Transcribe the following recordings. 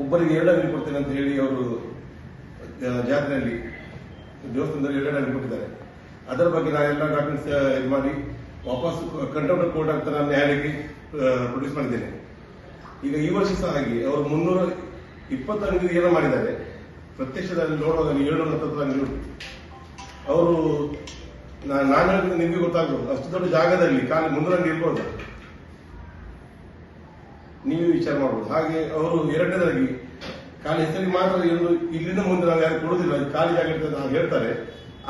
ಒಬ್ಬರಿಗೆ 2 ಅಂಗಡಿ ಕೊಡ್ತೇನೆ ಅಂತ ಹೇಳಿ ಅವರು ಜಾತ್ರೆಯಲ್ಲಿ ದೇವಸ್ಥಾನದಲ್ಲಿ 2 ಅಂಗಡಿ ಕೊಟ್ಟಿದ್ದಾರೆ. ಅದರ ಬಗ್ಗೆ ನಾನೆಲ್ಲ ಡಾಕ್ಯುಮೆಂಟ್ಸ್ ಇದು ಮಾಡಿ ವಾಪಸ್ ಕಂಟೆಂಪ್ಟ್ ಕೋರ್ಟ್ ಅಂತ ನಾನು ನ್ಯಾಯಾಲಯಕ್ಕೆ ಪ್ರೊಡ್ಯೂಸ್ ಮಾಡಿದ್ದೇನೆ. ಈಗ ಈ ವರ್ಷ ಸಹ ಹಾಗೆ ಅವರು 320 ಅಂಗಡಿ ಏನೋ ಮಾಡಿದ್ದಾರೆ. ಪ್ರತ್ಯಕ್ಷದಲ್ಲಿ ನೋಡುವಾಗ 770 ಅಂಗಡಿ ಉಂಟು. ಅವರು ನಾನು ಹೇಳಿದ್ರೆ ನಿಮಗೆ ಗೊತ್ತಾಗ್ಬೋದು, ಅಷ್ಟು ದೊಡ್ಡ ಜಾಗದಲ್ಲಿ ಖಾಲಿ 300 ಅಂಗಡಿ ಇರ್ಬೋದು, ನೀವು ವಿಚಾರ ಮಾಡಬಹುದು. ಹಾಗೆ ಅವರು 2ನೇದಾಗಿ ಖಾಲಿ ಹೆಸರಿಗೆ ಮಾತ್ರ ಇಲ್ಲಿಂದ ಮುಂದೆ ನಾವು ಯಾರು ಕೊಡುದಿಲ್ಲ, ಖಾಲಿ ಜಾಗ ಇರ್ತದೆ ನಾವು ಹೇಳ್ತಾರೆ,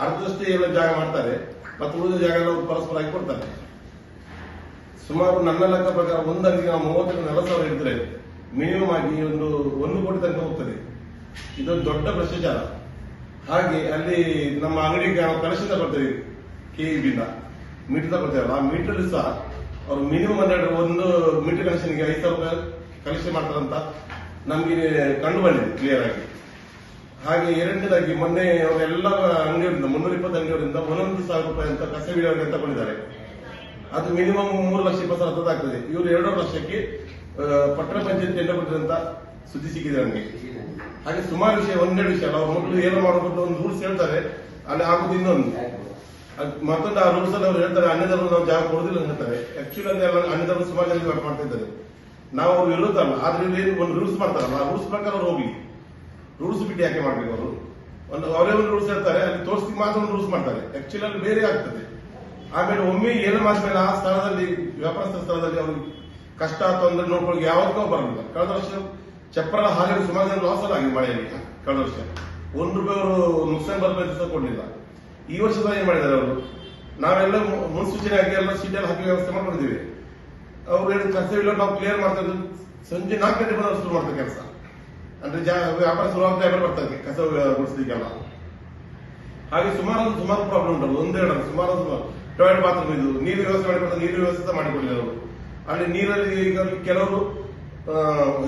ಅರ್ಧದಷ್ಟೇ ಎಲ್ಲ ಜಾಗ ಮಾಡ್ತಾರೆ, ಮತ್ತು ಉಳಿದ ಜಾಗ ಪರಸ್ಪರ ಆಗಿ ಕೊಡ್ತಾರೆ. ಸುಮಾರು ನನ್ನ ಲೆಕ್ಕ ಪ್ರಕಾರ ಒಂದು ಅಂಗಡಿ ನಾವು 30-40 ಸಾವಿರ ಇದ್ರೆ ಮಿನಿಮಮ್ ಆಗಿ 1 ಕೋಟಿ ತನಕ ಹೋಗ್ತದೆ. ಇದೊಂದು ದೊಡ್ಡ ಭ್ರಷ್ಟಾಚಾರ. ಹಾಗೆ ಅಲ್ಲಿ ನಮ್ಮ ಅಂಗಡಿಗೆ ನಾವು ಕಲೆಕ್ಷನ್ ತಗೊಳ್ತೇವೆ, KEB ಮೀಟರ್ ತಗೊಳ್ತೇವಲ್ಲ, ಆ ಮೀಟರ್ ಸಹ ಅವರು ಮಿನಿಮಮ್ 1 ಮೀಟರ್ ಕಲೆಕ್ಷನ್ಗೆ 5,000 ರೂಪಾಯಿ ಕಲೆಕ್ಷನ್ ಮಾಡ್ತಾರಂತ ನಮ್ಗೆ ಕಂಡು ಬಂದಿದೆ ಕ್ಲಿಯರ್ ಆಗಿ. ಹಾಗೆ 2ನೇದಾಗಿ ಮೊನ್ನೆ ಅವರೆಲ್ಲ ಅಂಗಡಿಯವರಿಂದ 320 ಅಂಗಡಿಯವರಿಂದ 1,000 ರೂಪಾಯಿ ಅಂತ ಕಸ ವಿಲೇವಾರಿಗೆ ತಗೊಂಡಿದ್ದಾರೆ. ಅದು ಮಿನಿಮಮ್ 3,20,000 ಆಗ್ತದೆ. ಇವರು 2.5 ಲಕ್ಷಕ್ಕೆ ಪಟ್ಟಣ ಪಂಚಾಯತ್ ಟೆಂಡರ್ ಕೊಟ್ಟಿರಂತ ಸುದ್ದಿ ಸಿಕ್ಕಿದೆ ನನಗೆ. ಹಾಗೆ ಸುಮಾರು ವಿಷಯ, 1-2 ವಿಷಯ ಅಲ್ಲ. ಅವ್ರ ಮಕ್ಕಳು ಏನೋ ಮಾಡೋದು ಒಂದು ರೂಲ್ಸ್ ಹೇಳ್ತಾರೆ, ಅಲ್ಲಿ ಆಗುದು ಇನ್ನೊಂದು. ಮತ್ತೊಂದು ಆ ರೂಲ್ಸ್ ಅಲ್ಲಿ ಅವ್ರು ಹೇಳ್ತಾರೆ ಅನ್ಯಧರ್ಮ ನಾವು ಜಾಗ ಕೊಡುದಿಲ್ಲ ಅಂತ ಹೇಳ್ತಾರೆ. ಆಕ್ಚುಲಿ ಅಲ್ಲಿ ಅನ್ಯಧರ್ಮ ಸುಮಾರು ಜನ ವರ್ಕ್ ಮಾಡ್ತಾ ಇದ್ದಾರೆ. ನಾವು ಅವ್ರು ಇರುತ್ತಲ್ಲ, ಆದ್ರೆ ಇಲ್ಲಿ ಒಂದು ರೂಲ್ಸ್ ಮಾಡ್ತಾರಲ್ಲ, ಆ ರೂಲ್ಸ್ ಪ್ರಕಾರ ಅವ್ರು ಹೋಗ್ಲಿ. ರೂಲ್ಸ್ ಬಿಟ್ಟು ಯಾಕೆ ಮಾಡ್ಬೇಕು? ಅವರು ಅವರೇ ಒಂದು ರೂಲ್ಸ್ ಹೇಳ್ತಾರೆ, ಅಲ್ಲಿ ತೋರಿಸಿ ಮಾತ್ರ ಒಂದು ರೂಲ್ಸ್ ಮಾಡ್ತಾರೆ. ಆಕ್ಚುಲಿ ಅಲ್ಲಿ ಬೇರೆ ಆಗ್ತದೆ. ಆಮೇಲೆ ಒಮ್ಮೆ ಏನು ಮಾಡಿದ್ಮೇಲೆ ಆ ಸ್ಥಳದಲ್ಲಿ, ವ್ಯಾಪಾರಸ್ಥ ಸ್ಥಳದಲ್ಲಿ ಅವ್ರಿಗೆ ಕಷ್ಟ ತೊಂದರೆ ನೋಡ್ಕೊಳ್ಳಿ ಯಾವತ್ತೂ ಬರಲಿಲ್ಲ. ಕಳೆದ ವರ್ಷ ಚಪ್ರ ಹಾಲಿ ಸುಮಾರು ಜನ ಲಾಸ್ ಆಗಿ ಮಳೆಯಲ್ಲಿ. ಕಳೆದ ವರ್ಷ ₹1 ಅವರು ನುಕ್ಸಾನ್ ಭರ್ಪಾಯಿ ಸಹ ಕೊಡಲಿಲ್ಲ. ಈ ವರ್ಷದ ಏನ್ ಮಾಡಿದ್ದಾರೆ ಅವರು, ನಾವೆಲ್ಲ ಮುನ್ಸೂಚನೆ ಆಗಿ ಎಲ್ಲ ಶೀಟಲ್ಲಿ ಹಾಕಿ ವ್ಯವಸ್ಥೆ ಮಾಡ್ಕೊಂಡಿದ್ದೀವಿ. ಅವ್ರು ಹೇಳಿದ ಕಸ ಇಲ್ಲ ನಾವು ಕ್ಲಿಯರ್ ಮಾಡ್ತಾ ಇದ್ದು ಸಂಜೆ 4 ಗಂಟೆ ಬಂದು ಶುರು ಮಾಡ್ತಾರೆ ಕೆಲಸ. ಅಂದ್ರೆ ವ್ಯಾಪಾರ ಶುರುವಾಗ್ತಾ ಬರ್ತಾರೆ ಕಸ ಗುಡಿಸ್ಲಿಕ್ಕೆಲ್ಲ. ಹಾಗೆ ಸುಮಾರು ಪ್ರಾಬ್ಲಮ್ ಉಂಟಲ್ಲ, 1-2 ಸುಮಾರು ಟಾಯ್ಲೆಟ್ ಬಾತ್ರೂಮ್ ಇದು ನೀರು ವ್ಯವಸ್ಥೆ ಮಾಡಿಕೊಡ್ತಾರೆ, ನೀರು ವ್ಯವಸ್ಥೆ ಮಾಡಿಕೊಡಲಿಲ್ಲ ಅವರು. ಅಲ್ಲಿ ನೀರಲ್ಲಿ ಈಗ ಕೆಲವರು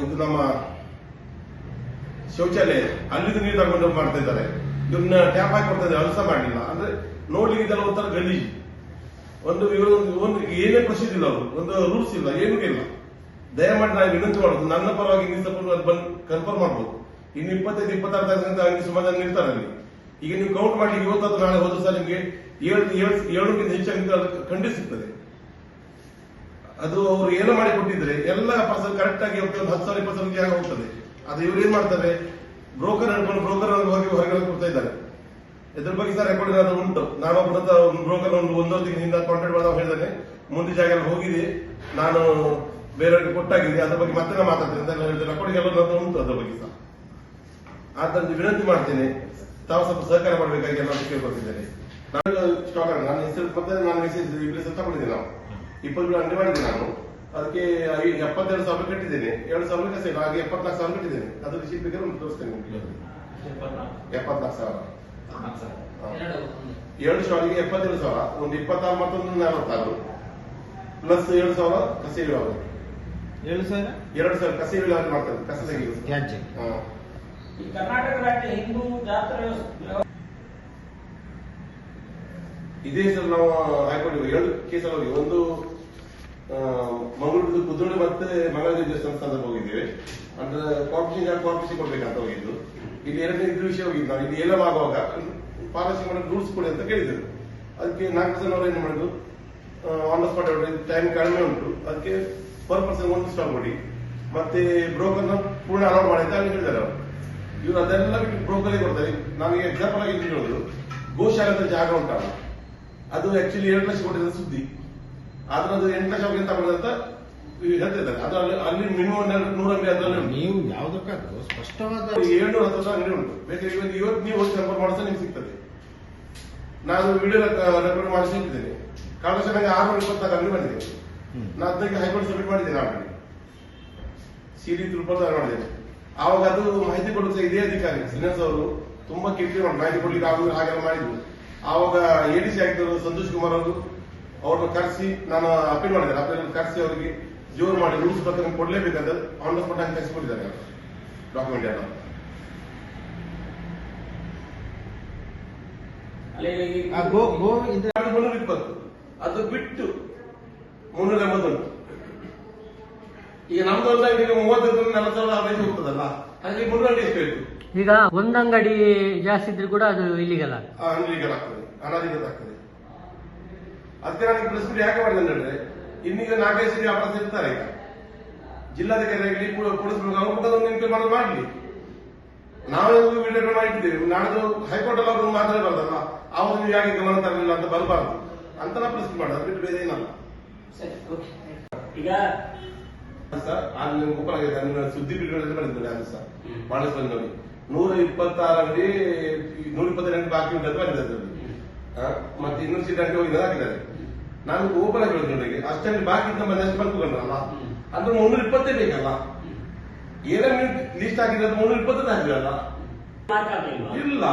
ಇದು ನಮ್ಮ ಶೌಚಾಲಯ ಅಲ್ಲಿಂದ ನೀರು ತಗೊಂಡು ಮಾಡ್ತಾ ಇದ್ದಾರೆ. ಇವ್ರನ್ನ ಟ್ಯಾಪ್ ಹಾಕಿ ಕೊಡ್ತಾ ಇದ್ದಾರೆ, ಅದು ಸಹ ಮಾಡಲಿಲ್ಲ. ಅಂದ್ರೆ ನೋಡ್ಲಿಕ್ಕೆ ಇದೆಲ್ಲ ಒಂಥರ ಗಲೀಜು. ಒಂದು ಏನೇ ಪ್ರೊಸೀಜರ್ ಇಲ್ಲ, ಅವರು ಒಂದು ರೂಲ್ಸ್ ಇಲ್ಲ, ಏನೂ ಇಲ್ಲ. ದಯಮಾಡಿ ನಾನು ವಿನಂತಿ ಮಾಡೋದು, ನನ್ನ ಪರವಾಗಿ ನೀವು ಸ್ವಲ್ಪ ಬಂದು ಕನ್ಫರ್ಮ್ ಮಾಡ್ಬೋದು. ಇನ್ನು 25-26 ತಾರೀಕಿಂದ ಹಂಗೆ ಸುಮಾರು ಜನ ಇರ್ತಾರೆ ಅಲ್ಲಿ. ಈಗ ನೀವು ಕೌಂಟ್ ಮಾಡಿ ಇವತ್ತು ನಾಳೆ ಹೋದ ಸರ್ ನಿಮಗೆ 7 ಹೆಚ್ಚಾಗಿ ಖಂಡಿತ ಸಿಗ್ತದೆ. ಅದು ಅವ್ರು ಏನೋ ಮಾಡಿ ಕೊಟ್ಟಿದ್ರೆ ಎಲ್ಲ ಪರ್ಸನ್ ಕರೆಕ್ಟ್ ಆಗಿ 10,000-20,000 ಜಾಗ ಹೋಗ್ತದೆ. ಅದು ಇವ್ರು ಏನ್ ಮಾಡ್ತಾರೆ, ಬ್ರೋಕರ್ ಹೇಳ್ಕೊಂಡು ಬ್ರೋಕರ್ ಹೋಗಿ ಹೊರಗಡೆ ಕೊಡ್ತಾ ಇದ್ದಾರೆ. ಇದ್ರ ಬಗ್ಗೆ ಸರ್ ರೆಕಾರ್ಡ್ ಏನಾದ್ರು ಉಂಟು. ನಾನೊಬ್ಬರ ಬ್ರೋಕರ್ 1 ತಿಂಗಳಿಂದ ಕಾಂಟ್ಯಾಕ್ಟ್ ಮಾಡಿದಾಗ ಹೇಳಿದ್ದೇನೆ, ಮುಂದೆ ಜಾಗ ಎಲ್ಲ ಹೋಗಿದೆ, ನಾನು ಬೇರೆಯವ್ರಿಗೆ ಕೊಟ್ಟಾಗಿದೆ, ಅದ್ರ ಬಗ್ಗೆ ಮತ್ತೆ ನಾನು ಮಾತಾಡ್ತೇನೆ ಅಂತ ಹೇಳ್ತೇನೆ. ರೆಕಾರ್ಡಿಂಗ್ ಎಲ್ಲ ಉಂಟು ಅದ್ರ ಬಗ್ಗೆ ಸಹ. ಆದ್ದರಿಂದ ವಿನಂತಿ ಮಾಡ್ತೇನೆ, ತಾವು ಸ್ವಲ್ಪ ಸಹಕಾರ ಮಾಡಬೇಕಾಗಿ ಎಲ್ಲ ಕೇಳ್ಕೊಳ್ತಿದ್ದೇನೆ. ನಾನು ಸ್ಟಾಕ್ ನನ್ನ ಹೆಸರು ಮತ್ತೆ ನಾನು ಮೆಸೇಜ್ ತಗೊಂಡಿದ್ದೇನೆ. ನಾವು 20 ಅಂಗಡಿ ಮಾಡಿದ್ದೇನೆ. ನಾನು ಅದಕ್ಕೆ 72,000 ಕಟ್ಟಿದ್ದೇನೆ. 2,000 ಕಸ ಇಲ್ಲ, ಹಾಗೆ 74,000 ಕಟ್ಟಿದ್ದೇನೆ. ಅದ್ರ ರಿಸೀಟ್ ಬೇಕಾದ್ರೆ ಒಂದು ತೋರಿಸ್ತೇನೆ. 74,000 2 ಸ್ಟಾಲಿಗೆ 72,000, ಒಂದು 26 ಮತ್ತೊಂದು 46 ಪ್ಲಸ್ 7,000 ಕಸ ವಿಲೇವಾರಿ. 2,000 ಕಸ ವಿಲೇವಾರಿ ಮಾಡ್ತಾರೆ. ಕಸ ತೆಗೆದು ಕರ್ನಾಟಕ ರಾಜ್ಯ ಹಿಂದೂ ಜಾತ್ರೆ ಇದೇ ಸರ್ ನಾವು ಹಾಕೊಂಡಿವಿ 2 ಕೇಸಲ್ಲಿ ಹೋಗಿ. ಒಂದು ಮಂಗಳೂರು ಕುದ್ರೋಳಿ ಮತ್ತೆ ಮಂಗಳೂರು ದೇವಸ್ಥಾನದ ಹೋಗಿದ್ದೇವೆ. ಅಂದ್ರೆ ಕಾರ್ಪೊರೇಷನ್ ಕೊಡ್ಬೇಕಂತ ಹೋಗಿದ್ದು. ಇಲ್ಲಿ 2ನೇ ಇದ್ರ ವಿಷಯ ಹೋಗಿದ್ದು ನಾವು. ಇಲ್ಲಿ ಎಲ್ಲ ಆಗುವಾಗ ಪಾಲಿಸಿ ಮಾಡೋ ರೂಲ್ಸ್ ಕೊಡಿ ಅಂತ ಕೇಳಿದ್ರು. ಅದಕ್ಕೆ 4 ಜನ ಅವರು ಏನು ಮಾಡಿದ್ರು, ಆನ್ ದ ಸ್ಪಾಟ್ ಟೈಮ್ ಕಡಿಮೆ ಉಂಟು, ಅದಕ್ಕೆ ಪರ್ ಪರ್ಸನ್ 1 ಸ್ಟಾಲ್ ಕೊಡಿ, ಮತ್ತೆ ಬ್ರೋಕರ್ನ ಪೂರ್ಣ ಅಲೌಟ್ ಮಾಡಿದ್ದೆ ಅಲ್ಲಿ ಹೇಳಿದ್ದಾರೆ ಅವರು. ಇವ್ರು ಅದೆಲ್ಲ ಬಿಟ್ಟು ಬ್ರೋಕರೇ ಕೊಡ್ತಾರೆ. ನನಗೆ ಎಕ್ಸಾಂಪಲ್ ಆಗಿ ಹೇಳೋದು, ಗೋಶಾಲೆ ಜಾಗ ಉಂಟಲ್ಲ, ಅದು ಆಕ್ಚುಲಿ 2 ಲಕ್ಷ ಕೊಟ್ಟಿದ್ದ ಸುದ್ದಿ, ಆದ್ರೆ ಅದು 8 ಲಕ್ಷ ಅಂತ ತಗೊಂಡಂತ ಹೇಳ್ತಿದ್ದಾರೆ. ಅದು ಅಲ್ಲಿ ಮಿನಿಮಮ್ 100 ಅಂಗಡಿ ಅದರಲ್ಲಿ ನೀವು ಯಾವುದಕ್ಕಾದ್ರೂ ಸ್ಪಷ್ಟವಾದ 710 ಅಂಗಡಿ ಉಂಟು. ಬೇಕಾದ್ರೆ ಇವತ್ತು ನೀವು ಹೋಗಿ ನಂಬರ್ ಮಾಡಿದ್ರೆ ನಿಮ್ಗೆ ಸಿಗ್ತದೆ. ನಾನು ವಿಡಿಯೋ ರೆಕಾರ್ಡ್ ಮಾಡಿಸಿ ಇಟ್ಟಿದ್ದೇನೆ. ಕಳೆದ ವರ್ಷ ನನಗೆ 624 ಅಂಗಡಿ ಬಂದಿದೆ. ನಾನು ಅದಕ್ಕೆ ಹೈಕೋರ್ಟ್ ಸಬ್ಮಿಟ್ ಮಾಡಿದ್ದೇನೆ. ಆಲ್ರೆಡಿ ಸಿಡಿ ತಿರುಪತಿ ಮಾಡಿದ್ದೇನೆ. ಆವಾಗ ಅದು ಮಾಹಿತಿ ಕೊಡುತ್ತೆ ಇದೇ ಅಧಿಕಾರಿ ಶ್ರೀನಿವಾಸ್ ಅವರು ತುಂಬಾ ಕಿರಿಕಿರಿ ಮಾಡಿ ಮಾಹಿತಿ ಕೊಡ್ಲಿಕ್ಕೆ ಆಗುದು ಹಾಗೆಲ್ಲ ಮಾಡಿದ್ರು. ಆವಾಗ ADC ಆಗಿದ್ದರು ಸಂತೋಷ್ ಕುಮಾರ್ ಅವರು, ಅವ್ರನ್ನ ಕರೆಸಿ ನಾನು ಅಪೀಲ್ ಮಾಡಿದ್ದೇನೆ. ಅಪೀಲ್ ಕರೆಸಿ ಅವರಿಗೆ ಜೋರು ಮಾಡಿ ರೂಲ್ಸ್ ಪ್ರಕಾರ ಕೊಡ್ಲೇಬೇಕಾದ ಆನ್ ದ ಸ್ಪಾಟ್ ಆಗಿ ಕಳಿಸಿಕೊಟ್ಟಿದ್ದಾರೆ ಡಾಕ್ಯುಮೆಂಟ್ ಎಲ್ಲ. $320 ಅದು ಬಿಟ್ಟು 380 ಉಂಟು. ಈಗ ನಮ್ದು ಒಂದು ಅಂಗಡಿಗೆ 30,000 40,000 ಹೋಗ್ತದಲ್ಲ, ಹಾಗೆ 3 ಅಂಗಡಿ ಎಷ್ಟು ಬೇಕು? ಈಗ ಒಂದ್ ಅಂಗಡಿ ಜಾಸ್ತಿ ಇದ್ರೆ ಕೂಡ ಅದು ಇಲ್ಲಿಗಲ್ಲ ಅನಧಿಕೃತ ಆಗ್ತದೆ, ಅನಧಿಕೃತ ಆಗ್ತದೆ. ಅದಕ್ಕೆ ನನಗೆ ಪ್ರೆಸ್ ಯಾಕೆ ಮಾಡಿದೆ ಅಂದ್ರೆ, ಇನ್ನೀಗ 4-5 ಸರಿ ವ್ಯಾಪಾರ ಇರ್ತಾರೆ. ಈಗ ಜಿಲ್ಲಾಧಿಕಾರಿ ಆಗಲಿ ಪೊಲೀಸ್ ಅವ್ರ ಮಾಡೋದು ಮಾಡಲಿ, ನಾವೇ ವಿಡಿಯೋ ಮಾಡಿಟ್ಟಿದ್ದೇವೆ. ನಾಡ್ದು ಹೈಕೋರ್ಟ್ ಅಲ್ಲಿ ಅವರು ಮಾತಾಡಬಾರ್ದಲ್ಲ, ಆವಾಗ ನೀವು ಯಾಕೆ ಗಮನ ತರಲಿಲ್ಲ ಅಂತ ಬರಬಾರ್ದು ಅಂತ ನಾವು ಪ್ರಶ್ನೆ ಮಾಡೋದು, ಅದು ಬಿಟ್ಟು ಬೇರೆ ಏನಲ್ಲ. ಈಗ ಸರ್ ಅಲ್ಲಿ ಓಪನ್ ಸುದ್ದಿ ಬಿಡುಗಡೆ ಮಾಡಿದ್ದಾರೆ ಅದು ಸರ್ ಮಾಡಿಸ್ ಬಂದ್ ನೋಡಿ 126 ಅಂಗಡಿ 122 ಅಂಗಡಿ ಬಾಕಿ ಉಂಟು ಅಂತ ಬಂದಿದೆ. ಮತ್ತೆ 200 ಸೀಟ್ ಅಂಗಡಿ ಹೋಗಿ ಹಾಕಿದ್ದಾರೆ. ನಾನು ಓಪನ್ ಆಗಿ ಹೇಳಿದ್ರೆ ಅಷ್ಟಂಗಡಿ ಬಾಕಿ ಇದ್ದ ಬಂದಷ್ಟು ಬಂದ್ಕೊಂಡ್ರಲ್ಲ, ಅಂದ್ರೆ 320 ಬೇಕಲ್ಲ. ಏನೇ ಲೀಸ್ಟ್ ಹಾಕಿದ್ರೆ 320 ಹಾಕಿರಲ್ಲ. ಇಲ್ಲ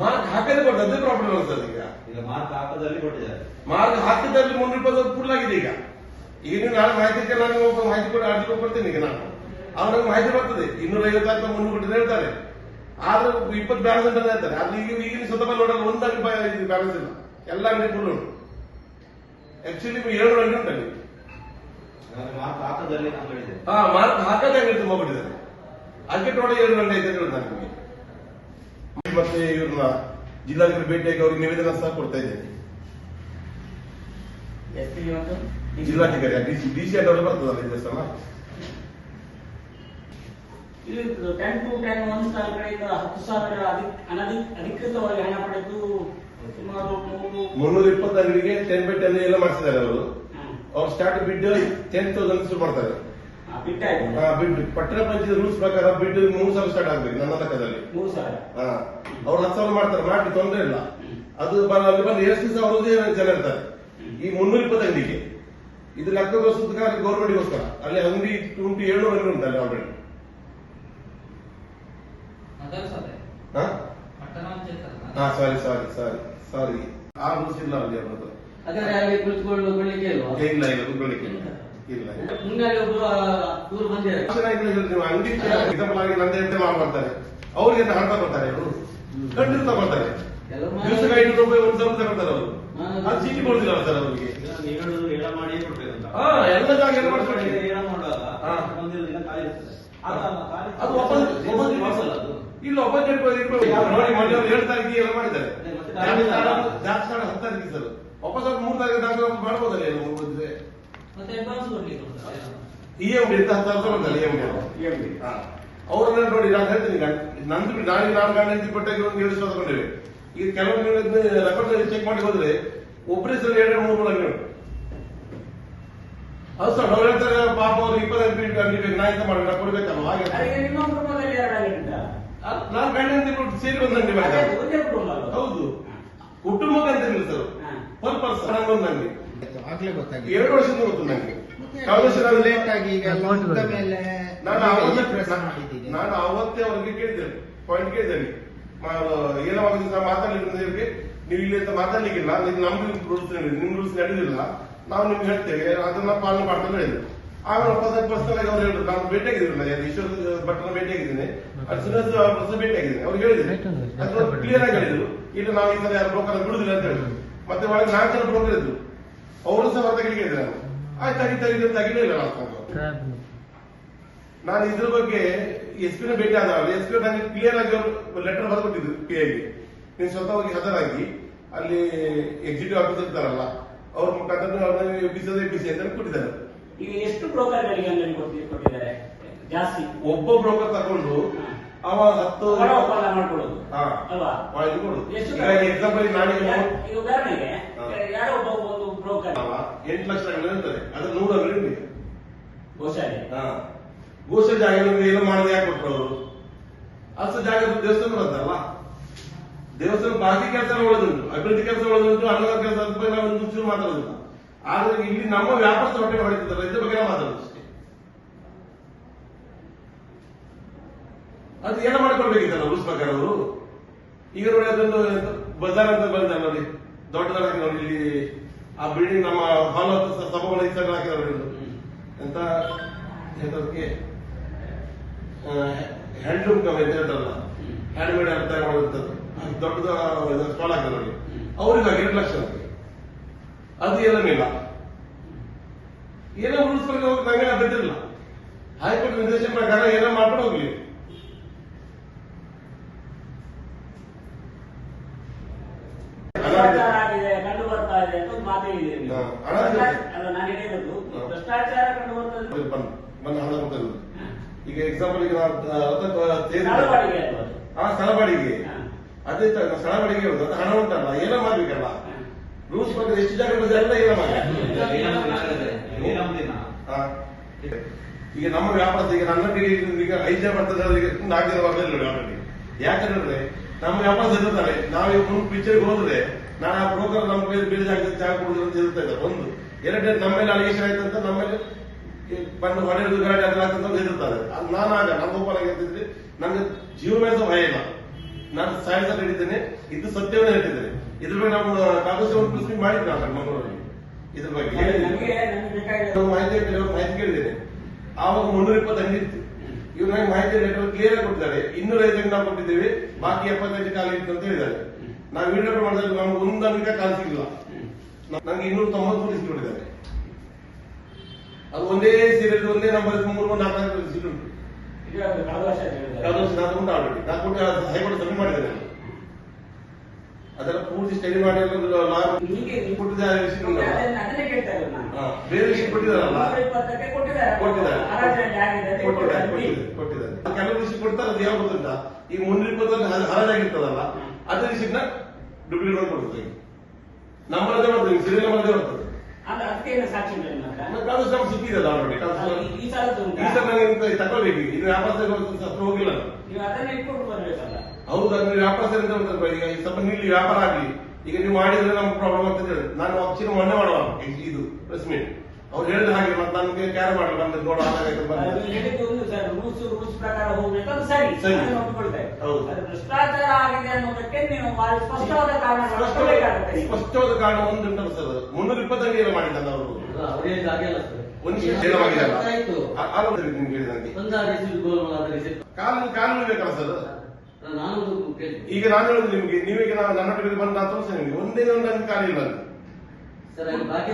ಮಾರ್ಕ್ ಹಾಕದೆ ಕೊಟ್ಟು ಅದೇ ಪ್ರಾಬ್ಲಮ್ ಅನ್ಸದೆ. ಈಗ ಮಾರ್ಕ್ ಹಾಕದಲ್ಲಿ ಕೊಟ್ಟಿದ್ದಾರೆ, ಮಾರ್ಕ್ ಹಾಕಿದಲ್ಲಿ 320 ಫುಲ್ ಆಗಿದೆ. ಈಗ ನೀವು ನಾಳೆ ಮಾಹಿತಿ ನಾನು ಮಾಹಿತಿ ಕೂಡ ಅರ್ಜಿ ಕೊಡ್ತೇನೆ. ಈಗ ನಾನು ಅವ್ರಿಗೆ ಮಾಹಿತಿ ಬರ್ತದೆ 250 ಅಥವಾ 300 ಕೊಟ್ಟಿದ್ರೆ ಹೇಳ್ತಾರೆ, ಆದ್ರೆ 20 ಬ್ಯಾಲೆನ್ಸ್ ಅಂತ ಹೇಳ್ತಾರೆ. ಆದ್ರೆ ಈಗ ಸ್ವತಃ ನೋಡಲ್ಲ, ಒಂದು ಅಂಗಡಿ ಬ್ಯಾಲೆನ್ಸ್ ಇಲ್ಲ, ಎಲ್ಲ ಅಂಗಡಿ ಫುಲ್ ಉಂಟು. ಆಕ್ಚುಲಿ 7 ಅಂಗಡಿ ಉಂಟಲ್ಲಿ. ಮಾರ್ಕ್ ಹಾಕದಲ್ಲಿ ಅಂಗಡಿ ಮಾರ್ಕ್ ಹಾಕದೆ ಅಂಗಡಿ ತುಂಬಾ ಕೊಟ್ಟಿದ್ದಾರೆ. ಅದಕ್ಕೆ ನೋಡಿ 7 ಗಂಟೆ ಐತೆ ಹೇಳ್ತಾರೆ ನಿಮಗೆ. ಮತ್ತೆ ಇವ್ರನ್ನ ಜಿಲ್ಲಾಧಿಕಾರಿ ಭೇಟಿಯಾಗಿ ಅವ್ರಿಗೆ ನಿವೇದನ ಸಹ ಕೊಡ್ತಾ ಇದ್ದೇನೆ. ಜಿಲ್ಲಾಧಿಕಾರಿ ಡಿಸಿ ಅಂತ ಬರ್ತದಲ್ಲ ಈ ದೇವಸ್ಥಾನ, ಇಲ್ಲಿ 10 to 10 ಒಂದು ಸಾವಿರ ಕಡೆಯಿಂದ 10,000 ಅಧಿಕೃತವಾಗಿ ಹಣ ಪಡೆದು ಸುಮಾರು 320 ಅಂಗಡಿಗೆ 10/10 ಎಲ್ಲ ಮಾಡಿಸಿದ್ದಾರೆ ಅವರು. ಅವ್ರು ಸ್ಟಾರ್ಟ್ ಬಿಡ್ 10,000 ಶುರು ಮಾಡ್ತಾರೆ. ಬಿಡ್ ಪಟ್ಟಣ ಪಂಚಾಯತ್ ರೂಲ್ಸ್ ಪ್ರಕಾರ ಬಿಡ್ 3,000 ಸ್ಟಾರ್ಟ್ ಆಗ್ಬೇಕು ನನ್ನ ಲೆಕ್ಕದಲ್ಲಿ. 3,000 ಅವ್ರು 10,000 ಮಾಡ್ತಾರೆ, ಮಾಡಿ ತೊಂದರೆ ಇಲ್ಲ. ಅದು ಅಲ್ಲಿ ಬಂದು ಎಷ್ಟು ದಿವಸ ಅವ್ರದ್ದೇ ಜನ ಇರ್ತಾರೆ. ಈ 320 ಅಂಗಡಿಗೆ ಇದು ಲೆಕ್ಕಗೋಸ್ಕರ ಗೌರ್ಮೆಂಟ್ಗೋಸ್ಕರ ಅಲ್ಲಿ ಅಂಗಡಿ ಉಂಟು 700 ಅಂಗಡಿ ಉಂಟಲ್ಲಿ ಆಲ್ರೆಡಿ. ಸಾರಿ ಆ ರೂಲ್ಸ್ ಇಲ್ಲ ಅಲ್ಲಿ ಅವ್ರದ್ದು. ಅಲ್ಲಿ ಕುಳಿತುಕೊಳ್ಳಲಿಕ್ಕೆ ಇಲ್ಲ ಕುತ್ಕೊಳ್ಳಿಕ್ಕೆ ಇಲ್ಲ. ಅಂಗಡಿ ಎಕ್ಸಾಂಪಲ್ ಆಗಿ ನಂದೇ ಮಾಡ್ತಾರೆ, ಅವ್ರಿಗೆ ಹಣ ತಗೊಳ್ತಾರೆ, ಅವರು ಖಂಡಿತ ತಗೊಳ್ತಾರೆ. ದಿವಸಕ್ಕೆ 500 ರೂಪಾಯಿ 1,000 ತಗೊಳ್ತಾರೆ ಅವರು. ಅದು ಚೀಟಿ ಕೊಡ್ತಿಲ್ಲ ಸರ್ ಅವ್ರಿಗೆ. ಮಾಡಿ ಕೊಡ್ಬೇಕಂತ ಎಲ್ಲ ಜಾಗ ಎಲ್ಲ ಮಾಡ್ತಾರೆ. ಅದು ಇಲ್ಲ ಒಬ್ಬ ನೋಡಿ ಮೊನ್ನೆ 7 ತಾರೀಕಿಗೆ ಎಲ್ಲ ಮಾಡಿದ್ದಾರೆ. ಜಾಸ್ತಿ 10 ತಾರೀಕಿಗೆ ಸರ್ ವಾಪಸ್ 3 ತಾರೀಕು ದಾಖಲೆ ಮಾಡ್ಬೋದಲ್ಲ ಏನು ಹೋಗಿದ್ರೆ EMD ಅಂತ 10,000 ತಗೊಂಡಲ್ಲ EMD. ಅವ್ರನ್ನ ನೋಡಿ ನಾನು ಹೇಳ್ತೀನಿ, ನಂದು ನಾನು ಗಂಟೆ ಕೊಟ್ಟಾಗಿ ಒಂದು 7 ಸಾವಿರ ತಗೊಂಡಿವೆ. ಈಗ ಕೆಲವೊಂದು ರೆಕಾರ್ಡ್ ಚೆಕ್ ಮಾಡಿ ಹೋದ್ರೆ ಒಬ್ಬರೇ ಸರ್ 2-3 ಅಂಗಡಿ ಉಂಟು. ಅದು ಸರ್ ಅವ್ರು ಹೇಳ್ತಾರೆ ಪಾಪ ಅವ್ರು 20 ಅಂಗಡಿ ಬೇಕು, ನಾ ಎಂತ ಮಾಡಿ ಕೊಡ್ಬೇಕಲ್ವ. ಹಾಗೆ ನಾನು ಗಂಟೆ ಸೇರಿ ಒಂದು ಅಂಗಡಿ ಮಾಡಿದ್ದಾರೆ. ಹೌದು ಕುಟುಂಬಕ್ಕೆ ಅಂತ ಇಲ್ಲ ಸರ್, ಪರ್ ಪರ್ಸನ್ ಒಂದು ಅಂಗಡಿ. ಆಗ್ಲೇ ಗೊತ್ತಾಗಿ 2 ವರ್ಷದಿಂದ ಗೊತ್ತು ನನಗೆ. ಲೇಟ್ ಆಗಿ ಈಗ ನೋಡಿದ ಮೇಲೆ ನಾನು ಅವತ್ತೇ ಅವ್ರಿಗೆ ಕೇಳಿದ್ದೇನೆ, ಪಾಯಿಂಟ್ ಕೇಳಿದ್ದೇನೆ, ಏನೋ ಮಾತಾಡ್ಲಿಕ್ಕೆ ನೀವು ಇಲ್ಲಿ ಅಂತ ಮಾತಾಡ್ಲಿಕ್ಕಿಲ್ಲ, ನಮ್ದು ರೂಲ್ಸ್ ನಿಮ್ ರೂಲ್ಸ್ ನಡೆದಿಲ್ಲ, ನಾವು ನಿಮ್ಗೆ ಹೇಳ್ತೇವೆ ಅದನ್ನ ಪಾಲನೆ ಮಾಡ್ಕೊಂಡು ಹೇಳಿದ್ರು. ಆಮೇಲೆ ಪರ್ಸನಲ್ ಆಗಿ ಅವ್ರು ಹೇಳಿದ್ರು, ನಾನು ಭೇಟಿಯಾಗಿದ್ದಿಲ್ಲ, ಈಶ್ವರ ಭಟ್ರನ್ನ ಭೇಟಿಯಾಗಿದ್ದೀನಿ, ಸುರೇಶ್ ಭೇಟಿಯಾಗಿದ್ದೀನಿ. ಅವ್ರು ಹೇಳಿದ್ರು ಕ್ಲಿಯರ್ ಆಗಿ ಹೇಳಿದ್ರು, ಇಲ್ಲ ನಾವು ಈ ತರ ಯಾರು ಬ್ರೋಕರ್ ಬಿಡುದಿಲ್ಲ ಅಂತ ಹೇಳಿದ್ರು. ಮತ್ತೆ ಒಳಗೆ 4 ಜನ ಬ್ರೋಕರ್ ಇದ್ರು, ಅವರು ಸಹ ಹೊರತಗಲಿಕ್ಕೆ ಇದ್ರೆ ನಾನು ಆಯ್ತು ತಗಿಲಿಲ್ಲ. ನಾನು ಇದ್ರ ಬಗ್ಗೆ SP ಭೇಟಿ ಆದ SP ನನಗೆ ಕ್ಲಿಯರ್ ಆಗಿ ಅವರು ಲೆಟರ್ ಬರೆದ್ಕೊಟ್ಟಿದ್ರು PI ಗೆ, ನೀವು ಸ್ವತಃ ಹೋಗಿ ಹಾಜರಾಗಿ ಅಲ್ಲಿ ಎಕ್ಸಿಕ್ಯೂಟಿವ್ ಆಫೀಸರ್ ಇರ್ತಾರಲ್ಲ ಅವ್ರ ಮುಖಾಂತರ ಬಿಸಿ ಅಂತ ಕೊಟ್ಟಿದ್ದಾರೆ. ಈಗ ಎಷ್ಟು ಬ್ರೋಕರ್ಗಳಿಗೆ ಅಂಗಡಿ ಕೊಟ್ಟಿದ್ದಾರೆ? ಜಾಸ್ತಿ ಒಬ್ಬ ಬ್ರೋಕರ್ ತಗೊಂಡು ಅವ 10 ಮಾಡ್ಕೊಳ್ಳೋದು ಅಲ್ವಾ? ಎಕ್ಸಾಂಪಲ್ ಈಗ ಉದಾಹರಣೆಗೆ ಯಾರೋ ಒಂದು ಬ್ರೋಕರ್ 8 ಲಕ್ಷ ಇರ್ತದೆ, ಅದ್ರ 100 ಅಂಗಡಿ ಗೋಶಾಲೆ ಗೋಶಾಲೆ ಜಾಗ ಏನೋ ಮಾಡಿದ ಯಾಕೆ ಕೊಟ್ಟರು ಅವರು? ಅದು ಜಾಗ ದೇವಸ್ಥಾನ ಬರ್ತಲ್ಲ, ದೇವಸ್ಥಾನ ಬಾಕಿ ಕೆಲಸ ಒಳದುಂಟು, ಅಭಿವೃದ್ಧಿ ಕೆಲಸ ಒಳದುಂಟು, ಅನ್ನದ ಕೆಲಸ ನಾವು ಒಂದು ಚೂರು ಮಾತಾಡೋದಿಲ್ಲ. ಆದ್ರೆ ಇಲ್ಲಿ ನಮ್ಮ ವ್ಯಾಪಾರ ಹೊಟ್ಟೆ ಹೊಡಿತಿದ್ದಲ್ಲ, ಇದ್ರ ಬಗ್ಗೆ ನಾವು ಮಾತಾಡೋದು ಅಷ್ಟೇ. ಅದು ಏನೋ ಮಾಡ್ಕೊಳ್ಬೇಕಿತ್ತಲ್ಲ ರೂಲ್ಸ್ ಪ್ರಕಾರ ಅವರು. ಈಗ ನೋಡಿ ಅದೊಂದು ಬಜಾರ್ ಅಂತ ಬಂದ ನೋಡಿ, ದೊಡ್ಡದಾಗಿ ನೋಡಿ ಇಲ್ಲಿ ಆ ಬಿಲ್ಡಿಂಗ್ ನಮ್ಮ ಹಾಲ್ ಸಭಾಗಳ ಈ ಹಾಕಿದ ಎಂತ ಅದಕ್ಕೆ ಹ್ಯಾಂಡ್ಲೂಮ್ ಅಂತ ಹೇಳ್ತಾರಲ್ಲ, ಹ್ಯಾಂಡ್ ಮೇಡ್ ಅಂತ ಮಾಡುವಂಥದ್ದು, ದೊಡ್ಡದ ಸ್ಟಾಲ್ ಹಾಕಿದ ನೋಡಿ, ಅವ್ರಿಗೆ 2 ಲಕ್ಷ ಅದು ಎಲ್ಲ ಇಲ್ಲ. ಏನೋ ರೂಲ್ಸ್ ಬಗ್ಗೆ ಹೋಗಿ ನಂಗೆ ಅಭ್ಯಂತರಿಲ್ಲ. ಹೈಕೋರ್ಟ್ ನಿರ್ದೇಶನ ಪ್ರಕಾರ ಏನೋ ಮಾಡ್ಕೊಂಡು ಹೋಗ್ಲಿ. ಭ್ರಷ್ಟಾಚಾರ ಆಗಿದೆ, ಕಂಡು ಬರ್ತಾ ಇದೆ ಅಂತ ಒಂದು ಮಾತೇ ಇದೆ. ಹಾ, ಹಣ ಅಲ್ಲ, ನಾನು ಹೇಳಿರೋದು ಹಾ. ಭ್ರಷ್ಟಾಚಾರ ಕಂಡು ಬರ್ತಾ ಇದೆ. ಬಂದು ಹಣ ಕೊಟ್ಟಿರೋದು. ಹಾ. ಈಗ ಎಕ್ಸಾಂಪಲ್ ಈಗ ಸ್ಥಳ ಬಾಡಿಗೆ ಅಲ್ವಾ ಅದು? ಸ್ಥಳ ಬಾಡಿಗೆ ಹಾ. ಅದೇ ಸ್ಥಳ ಬಾಡಿಗೆ ಇರೋದು ಅದು ಹಣ ಉಂಟಲ್ಲ, ಏನೋ ಮಾಡ್ಬೇಕಲ್ಲ. ಹಾ. ರೂಲ್ಸ್ ಪ್ರಕಾರ ಎಷ್ಟು ಜಾಗ ಇರೋದು ಎಲ್ಲ ಏನೋ ಮಾಡಿ. ನೀಲಂಬದಿನ ಹಾ. ಈಗ ನಮ್ಮ ವ್ಯಾಪಾರ ಈಗ ನನ್ನ ಈಗ 5 ಜನ ಬರ್ತದೆ, 4 ಜನ ಬರ್ತದೆ ನೋಡಿ ಆಲ್ರೆಡಿ. ಯಾಕಂದ್ರೆ ನಮ್ಮ ವ್ಯಾಪಾರ ಇರ್ತಾರೆ, ನಾವು ಮುಂದೆ ಪಿಕ್ಚರ್ಗೆ ಹೋದ್ರೆ ನಾನು ಆ ಬ್ರೋಕರ್ ನಮ್ಮ ಮೇಲೆ ಬೇರೆ ಜಾಗ ಕೊಡುದು ಅಂತ ಇರ್ತಾ ಇದ್ದಾರೆ. ಒಂದು ಎರಡನೇ ನಮ್ಮ ಮೇಲೆ ಅಲಿಗೇಷನ್ ಆಯ್ತು ಅಂತ ನಮ್ಮ ಮೇಲೆ ಬಂದು ಹೊಡೆದು ಗಾಡಿ ಅದಾಗ್ತಂತ ಹೆದರ್ತಾರೆ. ಅದು ನಾನಾಗ ನಮ್ಮ ಓಪನ್ ಆಗಿರ್ತಿದ್ರೆ ನನಗೆ ಜೀವ ಮೇಲೆ ಭಯ ಇಲ್ಲ. ನಾನು ಸಾಯಿಸ ಹಿಡಿದ್ದೇನೆ, ಇದು ಸತ್ಯವನ್ನೇ ಹೇಳ್ತಿದ್ದೇನೆ. ಇದ್ರ ಬಗ್ಗೆ ನಮ್ಮ ಕಾಂಗ್ರೆಸ್ ಒಂದು ಪ್ರೆಸ್ ಮೀಟ್ ಮಾಡಿದ್ರು ನಾನು ಮಂಗಳೂರಲ್ಲಿ ಇದ್ರ ಬಗ್ಗೆ ನನಗೆ ಬೇಕಾಗಿರೋದು ಮಾಹಿತಿ ಕೇಳಿದ್ದೇನೆ. ಆವಾಗ 320 ಅಂಗಡಿ ಇತ್ತು. ಇವ್ರು ನನಗೆ ಮಾಹಿತಿ ಲೆಟರ್ ಕ್ಲಿಯರ್ ಕೊಟ್ಟಿದ್ದಾರೆ. 205 ಅಂಗಡಿ ನಾವು ಕೊಟ್ಟಿದ್ದೇವೆ, ಬಾಕಿ 75 ಖಾಲಿ ಇತ್ತು ಅಂತ ಹೇಳಿದ್ದಾರೆ. ನಾವು ವಿಡಿಯೋ ಮಾಡಿದ್ರೆ ನಮ್ಗೆ ಒಂದು ಅಂಗಡಿ ಖಾಲಿ ಸಿಗಲಿಲ್ಲ. ನಂಗೆ 290 ಲಿಸ್ಟ್ ಕೊಟ್ಟಿದ್ದಾರೆ. ಅದು ಒಂದೇ ಸೀರಿಯಲ್ ಒಂದೇ ನಂಬರ್ 3-4 ಸೀಟ್ ಉಂಟು. ಈಗ ಕಳೆದ ವರ್ಷ ಹೇಳಿದ್ದಾರೆ. ಕಳೆದ ವರ್ಷ ನಾನು ಉಂಟು ಆಲ್ರೆಡಿ. ನಾನು ಕೊಟ್ಟು ಹೈಕೋರ್ಟ್ ಸಬ್ಮಿಟ್ ಮಾಡಿದ್ದೇನೆ. ಅದೆಲ್ಲ ಪೂರ್ತಿ ಸ್ಟಡಿ ಮಾಡಿ ಹೀಗೆ ನೀವು ಕೊಟ್ಟಿದ್ದಾರೆ. ಅದನ್ನೇ ಕೇಳ್ತಾ ಇರೋದು ನಾನು. ಬೇರೆ ವಿಷಯ ಕೊಟ್ಟಿದ್ದಾರಲ್ಲ, 120ಕ್ಕೆ ಕೊಟ್ಟಿದ್ದಾರೆ. ಕೊಟ್ಟಿದ್ದಾರೆ. ಹರಾಜಲ್ಲಿ ಆಗಿದೆ ಅಂತ ಕೊಟ್ಟಿದ್ದಾರೆ. ಕೊಟ್ಟಿದ್ದಾರೆ. ಕೆಲವು ವಿಷಯ ಕೊಡ್ತಾರೆ, ಅದು ಯಾವ ಗೊತ್ತುಂಟ, ಈ 320 ಹರಾಜಾಗಿರ್ತದಲ್ಲ, ಅದೇ ವಿಷಯನ ಡುಪ್ಲಿಕೇಟ್ ಮಾಡಿ ಕೊಡ್ತಾರೆ. ನಮ್ಮದೇ ಬರ್ತದೆ, ಸೀರಿಯಲ್ ನಮ್ಮದೇ ಬರ್ತದೆ. ಅದಕ್ಕೆ ಏನು ಸಾಕ್ಷಿಗಳು ನಿಮ್ಮ ಹತ್ರ? ಕಾಂಗ್ರೆಸ್ ನಮ್ಗೆ ಸಿಕ್ಕಿದಲ್ಲ ಆಲ್ರೆಡಿ. ಈ ಸಲದ್ದು ಉಂಟಾ? ಈ ಸಲ ನನಗೆ ತಗೊಳ್ಬೇಕು. ಇದು ವ್ಯಾಪಾರ ಹತ್ರ ಹೋಗಿಲ್ಲ ನಾನು. ನೀವು ಅದನ್ನ ಇಟ್ಕೊಂಡು ಬರ್ಬೇಕಲ್ಲ. ಹೌದು, ಅದು ವ್ಯಾಪಾರ ಈಗ ಈ ಸ್ವಲ್ಪ ಇಲ್ಲಿ ವ್ಯಾಪಾರ ಆಗ್ಲಿ, ಈಗ ನೀವು ಮಾಡಿದ್ರೆ ನಮ್ಗೆ ಪ್ರಾಬ್ಲಮ್ ಅಂತ ಹೇಳಿ ನಾನು ಆಕ್ಚುಲಿ ಮೊನ್ನೆ ಮಾಡುವ ಇದು ಪ್ರೆಸ್ ಮೀಟ್ ಅವ್ರು ಹೇಳಿದ ಹಾಗೆ ಮತ್ತೆ ನನಗೆ ಕ್ಯಾರ್ ಮಾಡಲ್ಲ. ಬಂದು ನೋಡ ಅದು ಹೇಳಿದ್ದು ಒಂದು ಸರ್, ರೂಲ್ಸ್ ಪ್ರಕಾರ ಹೋಗ್ಬೇಕು, ಅದು ಸರಿ, ಸರಿ. ಅದನ್ನ ಒಪ್ಪಿಕೊಳ್ತೇವೆ. ಹೌದು. ಅದು ಭ್ರಷ್ಟಾಚಾರ ಆಗಿದೆ ಅನ್ನೋದಕ್ಕೆ ನೀವು ಭಾರಿ ಸ್ಪಷ್ಟವಾದ ಕಾರಣಗಳು ಕೊಡಬೇಕಾಗುತ್ತೆ. ಸ್ಪಷ್ಟವಾದ ಕಾರಣ ಒಂದು ಉಂಟಲ್ಲ ಸರ್, 320 ಅಂಗಡಿ ಮಾಡಿದ್ದಲ್ಲ ಅವರು. ಅವ್ರೇನು ಆಗಿಲ್ಲ ಸರ್. ಒಂದು ಹೇಳವಾಗಿಲ್ಲ. ಆಯ್ತು. ನಿಮ್ಗೆ ಹೇಳಿದಂಗೆ ಒಂದು ಆದೇಶ ಕಾನೂನು ಬೇಕಲ್ಲ ಸರ್. ನಾನು ಕೇಳಿ ಈಗ ನಾನು ಹೇಳುದು ನಿಮ್ಗೆ, ನೀವೀಗ ನನ್ನ ಒಟ್ಟಿಗೆ ಬಂದು ನಾನು ತೋರಿಸ್ತೇನೆ ನಿಮ್ಗೆ. ಒಂದೇ ಒಂದು ಕಾಲ ಇಲ್ಲ ಅಲ್ಲಿ. ಸರ್, ಅಲ್ಲಿ ಬಾಕಿ